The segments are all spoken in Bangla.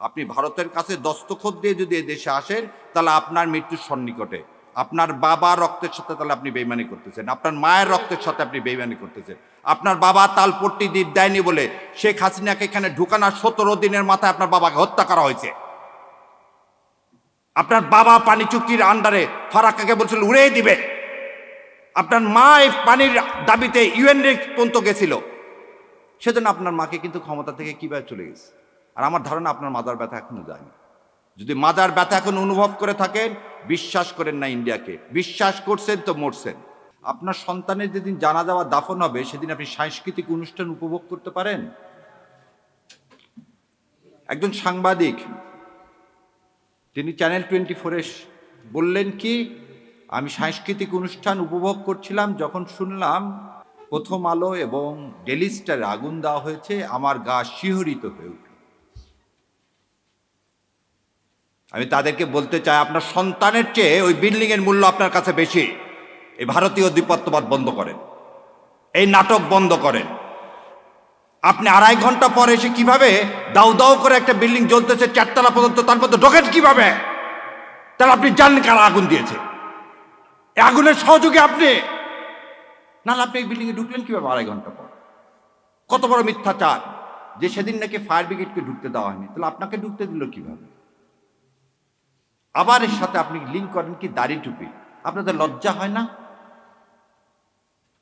আপনি ভারতের কাছে দস্তখত দিয়ে যদি এই দেশে আসেন, তাহলে আপনার মৃত্যুর সন্নিকটে। আপনার বাবার রক্তের সাথে তাহলে আপনি বেইমানি করতেছেন, আপনার মায়ের রক্তের সাথে আপনি বেইমানি করতেছেন। আপনার বাবা তালপট্টি দিয়ে দেয়নি বলে শেখ হাসিনাকে এখানে ঢুকানোর 17 দিনের মাথায় আপনার বাবাকে হত্যা করা হয়েছে। আপনার বাবা পানি চুক্তির আন্ডারে ফারাক্কাকে বলছিল উড়িয়ে দিবে। আপনার মা এই পানির দাবিতে ইউএন পর্যন্ত গেছিল। সেজন্য আপনার মাকে কিন্তু ক্ষমতা থেকে কিভাবে চলে গেছে। আর আমার ধারণা আপনার মাজার ব্যথা এখনো যায়নি। যদি মাজার ব্যথা এখন অনুভব করে থাকেন, বিশ্বাস করেন না ইন্ডিয়াকে, বিশ্বাস করছেন তো মরছেন। আপনার সন্তানের যেদিন জানাজা বা দাফন হবে, সেদিন আপনি সাংস্কৃতিক অনুষ্ঠান উপভোগ করতে পারেন? একজন সাংবাদিক তিনি চ্যানেল 24-এ বললেন কি, আমি সাংস্কৃতিক অনুষ্ঠান উপভোগ করছিলাম, যখন শুনলাম প্রথম আলো এবং ডেইলি স্টারে আগুন দেওয়া হয়েছে, আমার গা শিহরিত হয়ে উঠল। আমি তাদেরকে বলতে চাই, আপনার সন্তানের চেয়ে ওই বিল্ডিং এর মূল্য আপনার কাছে বেশি। এই ভারতীয় আধিপত্যবাদ বন্ধ করেন, এই নাটক বন্ধ করেন। আপনি 2.5 ঘন্টা পরে এসে কিভাবে দাউ দাউ করে একটা বিল্ডিং জ্বলতেছে 4 তলা পর্যন্ত, তার মধ্যে ঢোকেন কিভাবে? তাহলে আপনি জানেন কারা আগুন দিয়েছে? এই আগুনের সহযোগী আপনি। নাহলে আপনি এই বিল্ডিং এ ঢুকলেন কিভাবে 2.5 ঘন্টা পর? কত বড় মিথ্যাচার যে সেদিন নাকি ফায়ার ব্রিগেডকে ঢুকতে দেওয়া হয়নি, তাহলে আপনাকে ঢুকতে দিল কিভাবে? আবার এর সাথে আপনি লিঙ্ক করেন কি দাড়ি টুপি। আপনাদের লজ্জা হয় না?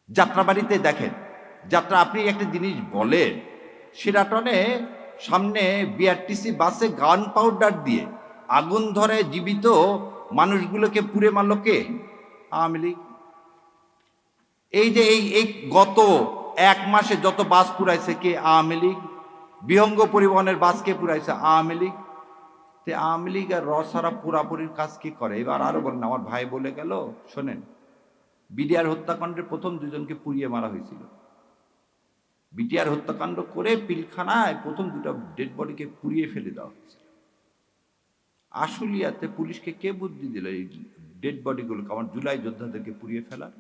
যাত্রাবাড়িতে দেখেন, যাত্রা আপনি একটা জিনিস বলেন, শিরাটনে সামনে বিআরটিসি বাসে গান পাউডার দিয়ে আগুন ধরে জীবিত মানুষগুলোকে পুড়ে মারল কে? আওয়ামী লীগ। এই যে এই গত 1 মাসে যত বাস পুরাইছে কে? আওয়ামী লীগ। বিহঙ্গ পরিবহনের বাস কে পুরাইছে? আওয়ামী লীগ। আওয়ামী লীগ আর রসারা পুরাপুরির কাজ কি করে? এবার আরো বলেন, আমার ভাই বলে গেল, শোনেন, বিডিআর হত্যাকাণ্ডের প্রথম 2 জনকে পুড়িয়ে মারা হয়েছিল। বিটিআর হত্যাকাণ্ড করে পিলখানায় প্রথম 2টা ডেড বডিকে পুড়িয়ে ফেলে দেওয়া হয়েছিল। আশুলিয়াতে পুলিশকে কে বুদ্ধি দিল এই ডেড বডিগুলোকে, আমার জুলাই যোদ্ধাদেরকে পুড়িয়ে ফেলার?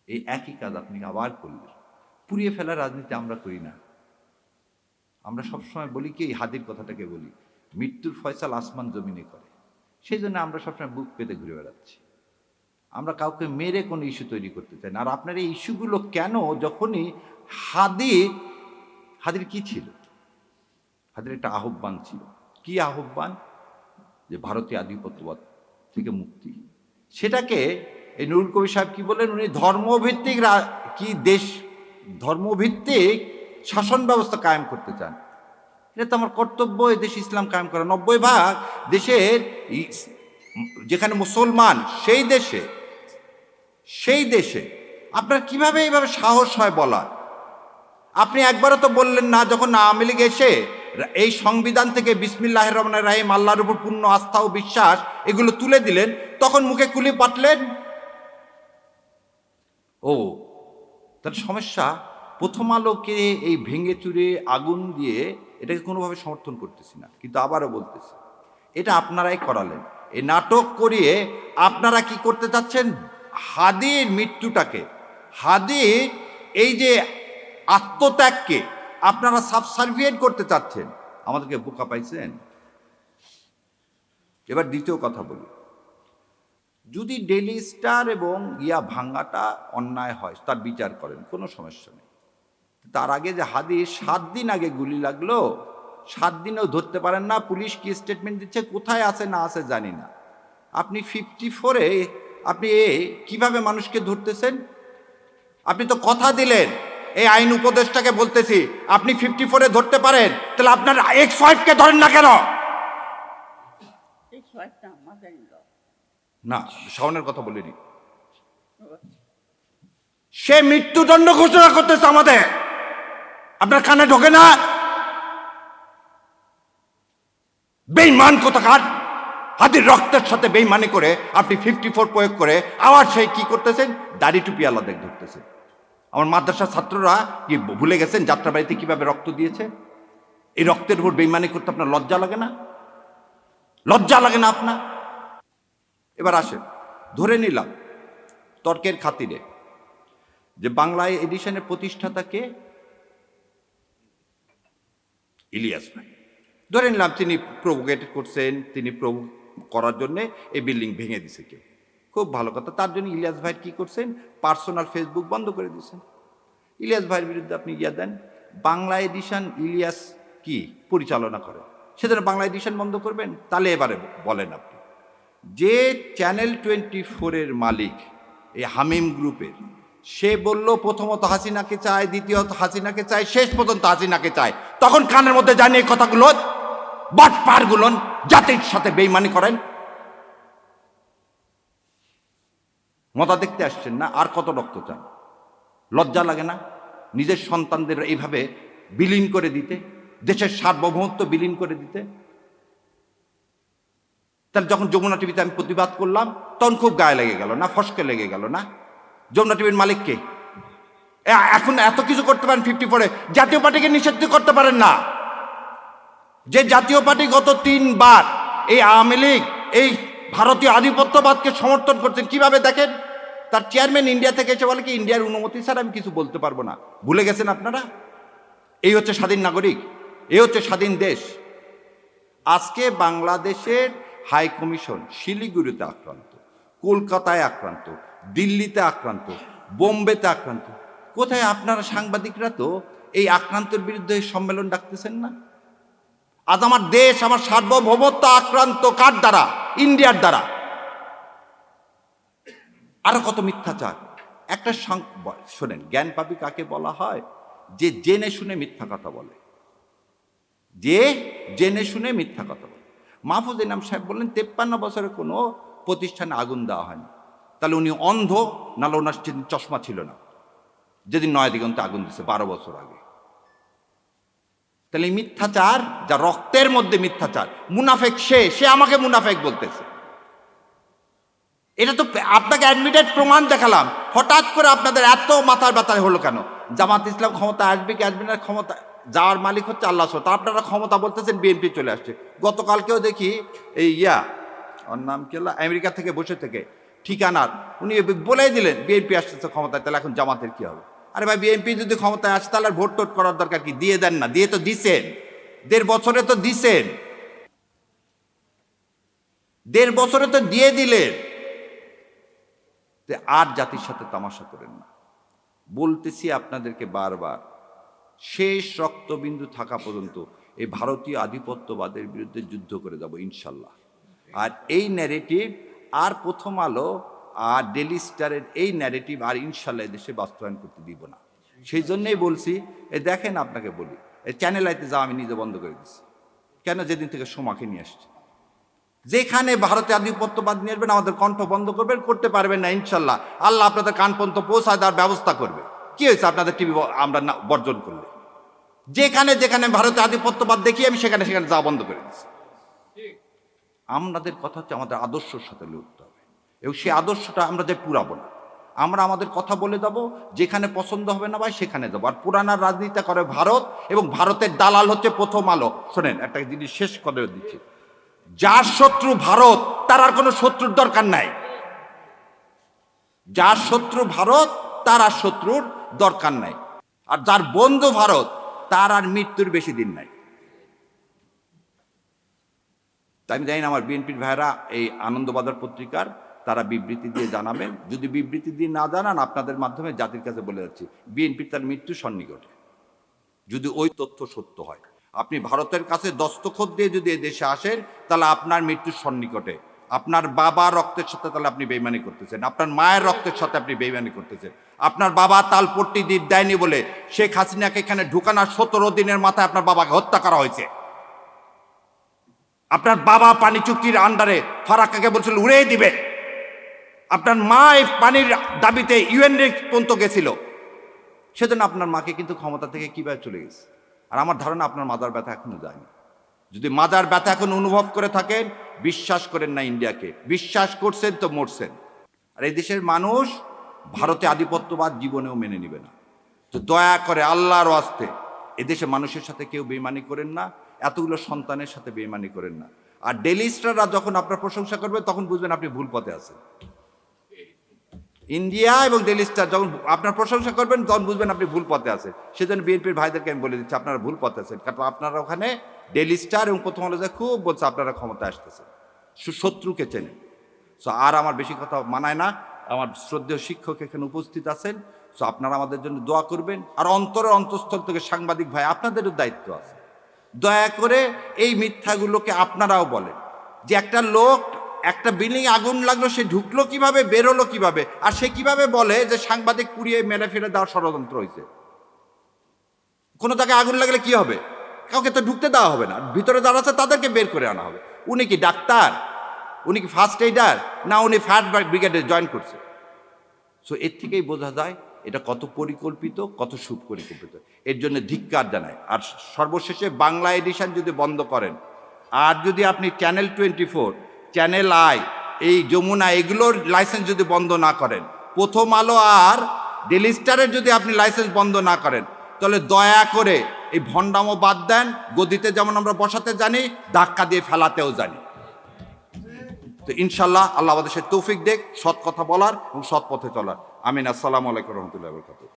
এই একই কাজ আপনি আবার করলেন। পুড়িয়ে ফেলার রাজনীতি আমরা করি না। আমরা সবসময় বলি কি, এই হাদির কথাটাকে বলি, মৃত্যুর ফয়সাল আসমান জমিনে করে। সেই জন্য আমরা সবসময় বুক পেতে ঘুরে বেড়াচ্ছি। আমরা কাউকে মেরে কোনো ইস্যু তৈরি করতে চাই না। আর আপনার এই ইস্যুগুলো কেন? যখনই হাদির কি ছিল? হাদির একটা আহ্বান ছিল। কি আহ্বান? যে ভারতীয় আধিপত্যবাদ থেকে মুক্তি। সেটাকে এই নুরুল কবির সাহেব কি বলেন, উনি ধর্মভিত্তিক ধর্মভিত্তিক শাসন ব্যবস্থা কায়েম করতে চান। এটা তো আমার কর্তব্য, এই দেশে ইসলাম কায়েম করা। 90% দেশের যেখানে মুসলমান, সেই দেশে আপনার কিভাবে এইভাবে সাহস হয় বলার? আপনি একবারও তো বললেন না, যখন আওয়ামী লীগ এসে এই সংবিধান থেকে বিসমিল্লাহির রহমানির রহিম, আল্লাহর উপর পূর্ণ আস্থা ও বিশ্বাস এগুলো তুলে দিলেন, তখন মুখে কুলি পাটলেন। ও তার সমস্যা, প্রথম আলোকে এই ভেঙে চুরে আগুন দিয়ে এটাকে কোনোভাবে সমর্থন করতেছি না, কিন্তু আবারও বলতেছি, এটা আপনারাই করালেন। এই নাটক করিয়ে আপনারা কি করতে চাচ্ছেন? হাদির মৃত্যুটাকে, হাদির এই যে আত্মত্যাগকে আপনারা সাবসার্ভিয়েন্ট করতে চাচ্ছেন। আমাদেরকে বোকা পাইছেন। এবার দ্বিতীয় কথা বলি, যদি ডেইলি স্টার এবং ভাঙ্গাটা অন্যায় হয়, তার বিচার করেন, কোনো সমস্যা নেই। তার আগে যে হাদি 7 দিন আগে গুলি লাগলো, 7 দিনেও ধরতে পারেন না। পুলিশ কি স্টেটমেন্ট দিচ্ছে, কোথায় আছে না আছে জানি না। আপনি 54-এ আপনি কিভাবে মানুষকে ধরতেছেন? আপনি তো কথা দিলেন, এই আইন উপদেষ্টাকে বলতেছি, আপনি 54-এ ধরতে পারেন, তাহলে আপনার ex-wife-কে ধরেন না কেন? না, শাওনের কথা বলিনি। সে মৃত্যুদণ্ড ঘোষণা করতেছে আমাদের, আপনার কানে ঢোকে না? বেঈমান কোথাকার! হাদির রক্তের সাথে বেঈমানি করে আপনি 54 প্রয়োগ করে আবার সেই কি করতেছেন? দাড়ি টুপি আলাদা ধরতেছেন। আমার মাদ্রাসার ছাত্ররা কি ভুলে গেছেন যাত্রাবাড়িতে কিভাবে রক্ত দিয়েছে? এই রক্তের উপর বেঈমানি করতে আপনার লজ্জা লাগে না? লজ্জা লাগে না আপনার? এবার আসেন, ধরে নিলাম তর্কের খাতিরে যে বাংলায় এডিশনের প্রতিষ্ঠাতা কে? ইলিয়াস ভাই। ধরে নিলাম তিনি প্রভোকেট করছেন, তিনি করার জন্যে এই বিল্ডিং ভেঙে দিছে কেউ, খুব ভালো কথা। তার জন্য ইলিয়াস ভাই কি করছেন, পার্সোনাল ফেসবুক বন্ধ করে দিয়েছেন। ইলিয়াস ভাইয়ের বিরুদ্ধে আপনি ইয়া দেন, বাংলা এডিশন ইলিয়াস কি পরিচালনা করে, সেজন্য বাংলা এডিশন বন্ধ করবেন? তাহলে এবারে বলেন আপনি, যে চ্যানেল 24-এর মালিক এই হামিম গ্রুপের, সে বলল প্রথমত হাসিনাকে চায়, দ্বিতীয়ত হাসিনাকে চায়, শেষ পর্যন্ত হাসিনাকে চায়, তখন কানের মধ্যে জানিয়ে কথাগুলো বাটপারগুলো জাতির সাথে বেইমানি করেন। মজা দেখতে আসছেন না? আর কত রক্ত চান? লজ্জা লাগে না নিজের সন্তানদের এইভাবে বিলীন করে দিতে, দেশের সার্বভৌমত্ব বিলীন করে দিতে? তাহলে যখন যমুনা টিভিতে আমি প্রতিবাদ করলাম তখন খুব গায়ে লেগে গেল না, ফসকে লেগে গেল না? যমুনা টিভির মালিককে এখন এত কিছু করতে পারেন 54-এ, জাতীয় পার্টিকে নিষিদ্ধ করতে পারেন না। যে জাতীয় পার্টি গত 3 বার এই আওয়ামী লীগ এই ভারতীয় আধিপত্যবাদকে সমর্থন করছেন, কিভাবে দেখেন? তার চেয়ারম্যান ইন্ডিয়া থেকে এসে বলে কি ইন্ডিয়ার অনুমতি ছাড়া আমি কিছু বলতে পারবো না। ভুলে গেছেন আপনারা? এই হচ্ছে স্বাধীন নাগরিক, এই হচ্ছে স্বাধীন দেশ। আজকে বাংলাদেশের হাই কমিশন শিলিগুড়িতে আক্রান্ত, কলকাতায় আক্রান্ত, দিল্লিতে আক্রান্ত, বোম্বেতে আক্রান্ত। কোথায় আপনারা সাংবাদিকরা তো এই আক্রান্তের বিরুদ্ধে সম্মেলন ডাকতেছেন না? আজ আমার দেশ, আমার সার্বভৌমত্ব আক্রান্ত কার দ্বারা? ইন্ডিয়ার দ্বারা। আরো কত মিথ্যাচার। একটা শোনেন, জ্ঞান পাপী কাকে বলা হয়? যে জেনে শুনে মিথ্যা কথা বলে, যে জেনে শুনে মিথ্যা কথা বলে। মাহফুজ ইনাম সাহেব বললেন 53 বছরে কোনো প্রতিষ্ঠানে আগুন দেওয়া হয়নি। তাহলে উনি অন্ধ, নাহলে ওনার চশমা ছিল না যেদিন নয়াদিগন্তে আগুন দিচ্ছে 12 বছর আগে। তাহলে এই মিথ্যাচার, যা রক্তের মধ্যে মিথ্যাচার, মুনাফেক সে আমাকে মুনাফেক বলতেছে। এটা তো আপনাকে অ্যাডমিটেড প্রমাণ দেখালাম, হঠাৎ করে আপনাদের এত মাথার ব্যথা হলো কেন? জামাত ইসলাম ক্ষমতা আসবে কি আসবে না, ক্ষমতা যাওয়ার মালিক হচ্ছে আল্লাহ। তা আপনারা ক্ষমতা বলতেছেন বিএনপি চলে আসছে। গতকালকেও দেখি এই ওর নাম কি হলো, আমেরিকা থেকে বসে থেকে ঠিকানার উনি বলেই দিলেন বিএনপি আসতেছে ক্ষমতায়, তাহলে এখন জামাতের কি হবে? আরে ভাই, বিএনপি যদি ক্ষমতায় আসে তাহলে ভোট টোট করার দরকার কি? দিয়ে দেন না, দিয়ে তো দিছেন, 1.5 বছরে তো দিছেন, 1.5 বছরে তো দিয়ে দিলেন। আর জাতির সাথে তামাশা করেন না। বলতেছি আপনাদেরকে বারবার, শেষ রক্তবিন্দু থাকা পর্যন্ত এই ভারতীয় আধিপত্যবাদের বিরুদ্ধে যুদ্ধ করে যাব ইনশাল্লাহ। আর এই ন্যারেটিভ আর প্রথম আলো আর ডেলি স্টারের এই ন্যারেটিভ আর ইনশাল্লাহ দেশে বাস্তবায়ন করতে দিব না। সেই জন্যই বলছি, দেখেন আপনাকে বলি, চ্যানেল আইতে যাওয়া আমি নিজে বন্ধ করে দিচ্ছি। কেন? যেদিন থেকে সোমাকে নিয়ে আসছি। যেখানে ভারতে আধিপত্যবাদ নিয়ে আসবেন আমাদের কণ্ঠ বন্ধ করবেন, করতে পারবেন না ইনশাল্লাহ। আল্লাহ আপনাদের কান পর্যন্ত পৌঁছায় দেওয়ার ব্যবস্থা করবে। কি হয়েছে আপনাদের টিভি আমরা না বর্জন করলে? যেখানে যেখানে ভারতে আধিপত্যবাদ দেখি আমি সেখানে সেখানে যাওয়া বন্ধ করে দিচ্ছি। আমাদের কথা হচ্ছে আমাদের আদর্শের সাথে লড়তে হবে, এবং সেই আদর্শটা আমরা যে পুরাবো না। আমরা আমাদের কথা বলে যাবো, যেখানে পছন্দ হবে না ভাই সেখানে যাবো। আর পুরানার রাজনীতিটা করে ভারত, এবং ভারতের দালাল হচ্ছে প্রথম আলো। শোনেন, একটা জিনিস শেষ করে দিচ্ছি, যার শত্রু ভারত তার আর কোনো শত্রুর দরকার নাই। যার শত্রু ভারত তার আর শত্রুর দরকার নাই। আর যার বন্ধু ভারত তার আর মৃত্যুর বেশি দিন নাই। তাই আমি জানি না আমার বিএনপির ভাইরা এই আনন্দবাজার পত্রিকার তারা বিবৃতি দিয়ে জানাবেন। যদি বিবৃতি দিয়ে না জানান, আপনাদের মাধ্যমে জাতির কাছে বলে যাচ্ছি, বিএনপির তার মৃত্যু সন্নিকটে। যদি ওই তথ্য সত্য হয়, আপনি ভারতের কাছে দস্তখত দিয়ে যদি এই দেশে আসেন, তাহলে আপনার মৃত্যুর সন্নিকটে। আপনার বাবা রক্তের সাথে তাহলে আপনি বেইমানি করতেছেন, আপনার মায়ের রক্তের সাথে আপনি বেইমানি করতেছেন। আপনার বাবা তালপট্টি দ্বীপ দেয়নি বলে শেখ হাসিনাকে এখানে ঢুকানোর 17 দিনের মাথায় আপনার বাবাকে হত্যা করা হয়েছে। আপনার বাবা পানি চুক্তির আন্ডারে ফারাক্কাকে বলছিল উড়িয়ে দিবে। আপনার মা এই পানির দাবিতে ইউএন পর্যন্ত গেছিল। সেজন্য আপনার মাকে কিন্তু ক্ষমতা থেকে কিভাবে চলে গেছে। আর আমার ধারণা আপনার মাজার ব্যথা এখনো যায়নি। যদি মাজার ব্যথা এখন অনুভব করে থাকেন, বিশ্বাস করেন না ইন্ডিয়াকে, বিশ্বাস করছেন তো মরছেন। আর এই দেশের মানুষ ভারতে আধিপত্যবাদ জীবনেও মেনে নিবে না। তো দয়া করে আল্লাহর ওয়াস্তে এদেশে মানুষের সাথে কেউ বেইমানি করেন না, এতগুলো সন্তানের সাথে বেইমানি করেন না। আর ডেলি স্টাররা যখন আপনার প্রশংসা করবে তখন বুঝবেন আপনি ভুল পথে আছেন। ইন্ডিয়া এবং ডেইলি স্টার যখন আপনার প্রশংসা করবেন তখন বুঝবেন আপনি ভুল পথে আছেন। সেজন্য বিএনপির ভাইদেরকে আমি বলে দিচ্ছি আপনারা ভুল পথে আছেন, কারণ আপনারা ওখানে ডেইলি স্টার এবং প্রথম আলো যে খুব বলছে আপনারা ক্ষমতা আসতেছেন, শত্রুকে চেনে। সো আর আমার বেশি কথা মানায় না। আমার শ্রদ্ধেয় শিক্ষক এখানে উপস্থিত আছেন, সো আপনারা আমাদের জন্য দোয়া করবেন। আর অন্তরের অন্তঃস্থল থেকে সাংবাদিক ভাই আপনাদেরও দায়িত্ব আছে, দয়া করে এই মিথ্যাগুলোকে আপনারাও বলেন যে একটা লোক একটা বিল্ডিং আগুন লাগলো, সে ঢুকলো কিভাবে, বেরোলো কিভাবে, আর সে কিভাবে বলে যে সাংবাদিক পুড়িয়ে মেরে ফেলে দেওয়ার ষড়যন্ত্র হয়েছে। কোনো জায়গায় আগুন লাগলে কি হবে? কাউকে তো ঢুকতে দেওয়া হবে না, ভিতরে যারা আছে তাদেরকে বের করে আনা হবে। উনি কি ডাক্তার? উনি কি ফার্স্ট এইডার? না উনি ফায়ার ব্রিগেডে জয়েন করছে? সো এর থেকেই বোঝা যায় এটা কত পরিকল্পিত, কত সুপরিকল্পিত। এর জন্য ধিক্কার জানায়। আর সর্বশেষে বাংলা এডিশন যদি বন্ধ করেন, আর যদি আপনি চ্যানেল 24, চ্যানেল আই, এই যমুনা, এগুলোর লাইসেন্স যদি বন্ধ না করেন, প্রথম আলো আর ডেইলি স্টারের যদি আপনি লাইসেন্স বন্ধ না করেন, তাহলে দয়া করে এই ভণ্ডামো বাদ দেন। গদিতে যেমন আমরা বসাতে জানি, ধাক্কা দিয়ে ফেলাতেও জানি। তো ইনশাল্লাহ আল্লাহ আমাদের সে তৌফিক দেখ সৎ কথা বলার এবং সৎ পথে চলার। আমিন। আসসালামু আলাইকুম রহমতুল্লাহ বরকাতুহ।